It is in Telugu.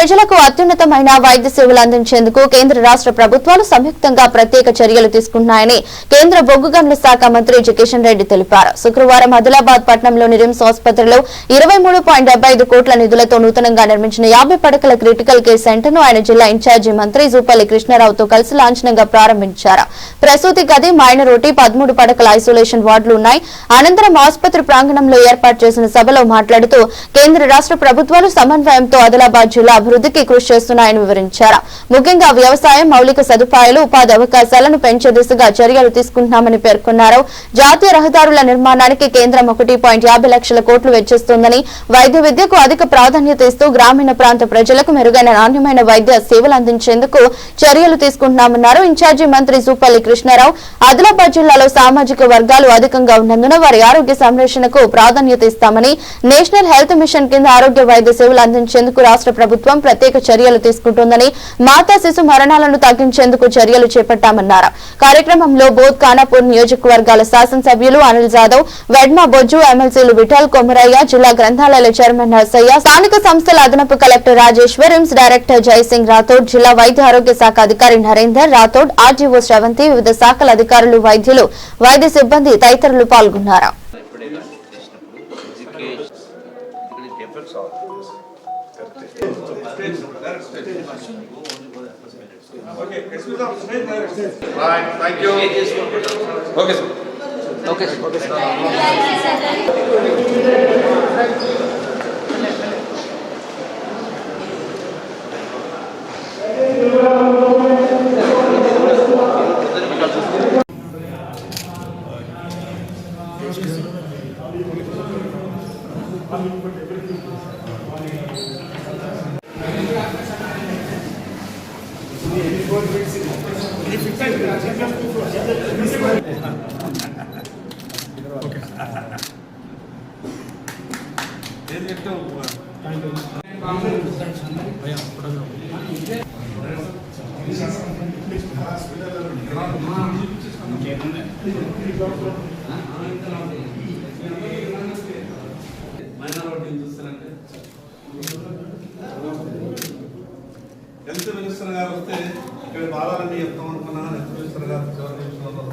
ప్రజలకు అత్యున్నతమైన వైద్య సేవలు అందించేందుకు కేంద్ర రాష్ట్ర ప్రభుత్వాలు సంయుక్తంగా ప్రత్యేక చర్యలు తీసుకుంటున్నాయని కేంద్ర బొగ్గు గనుల శాఖ మంత్రి కిషన్ రెడ్డి తెలిపారు. శుక్రవారం ఆదిలాబాద్ పట్టణంలోని రిమ్స్ ఆసుపత్రిలో 23.75 కోట్ల నిధులతో నూతనంగా నిర్మించిన 50 పడకల క్రిటికల్ కేర్ సెంటర్ ను ఆయన జిల్లా ఇన్ఛార్జి మంత్రి జూపల్లి కృష్ణారావుతో కలిసి లాంఛనంగా ప్రారంభించారు. ప్రసూతి గది, మైనరోటి 13 పడకల ఐసోలేషన్ వార్డులు ఉన్నాయి. అనంతరం ఆసుపత్రి ప్రాంగణంలో ఏర్పాటు చేసిన సభలో మాట్లాడుతూ కేంద్ర రాష్ట్ర ప్రభుత్వాలు సమన్వయంతో ఆదిలాబాద్ జిల్లా అభివృద్ధికి కృషి చేస్తున్నాయని వివరించారు. ముఖ్యంగా వ్యవసాయం, మౌలిక సదుపాయాలు, ఉపాధి అవకాశాలను పెంచే దిశగా చర్యలు తీసుకుంటున్నామని పేర్కొన్నారు. జాతీయ రహదారుల నిర్మాణానికి కేంద్రం 1.50 లక్షల కోట్లు వెచ్చిస్తోందని, వైద్య విద్యకు అధిక ప్రాధాన్యత ఇస్తూ గ్రామీణ ప్రాంత ప్రజలకు మెరుగైన నాణ్యమైన వైద్య సేవలు అందించేందుకు చర్యలు తీసుకుంటున్నామన్నారు. ఇన్ఛార్జి మంత్రి జూపల్లి కృష్ణారావు ఆదిలాబాద్ జిల్లాలో సామాజిక వర్గాలు అధికంగా ఉన్నందున వారి ఆరోగ్య సంరక్షణకు ప్రాధాన్యత ఇస్తామని, నేషనల్ హెల్త్ మిషన్ కింద ఆరోగ్య వైద్య సేవలు అందించేందుకు రాష్ట్ర ప్రభుత్వం ప్రత్యేక చర్యలు తీసుకుంటోందని, మాతా శిశు మరణాలను తగ్గించేందుకు చర్యలు చేపట్టామన్నారు. కార్యక్రమంలో బోధ్ ఖానాపూర్ నియోజకవర్గాల శాసనసభ్యులు అనిల్ జాదవ్, వెడ్మా బొజ్జు, ఎమ్మెల్సీలు విఠల్ కొమరయ్య, జిల్లా గ్రంథాలయాల చైర్మన్ నర్సయ్య, స్థానిక సంస్థల అదనపు collector Rajeshwar, RIMS director Jaising Rathod, జిల్లా వైద్య ఆరోగ్య శాఖ అధికారి నరేందర్ రాథోడ్, ఆర్జీఓ శ్రవంతి, వివిధ శాఖల అధికారులు, వైద్యులు, వైద్య సిబ్బంది తదితరులు పాల్గొన్నారు. Okay, excuse us. Right, thank you. Okay, sir. Okay, sir. Okay, sir. Health minister గారు వస్తే ఇక్కడ బాలాలని చెప్తాం అనుకున్నా. హెల్త్ మినిస్టర్ గారు చివరి నిమిషంలో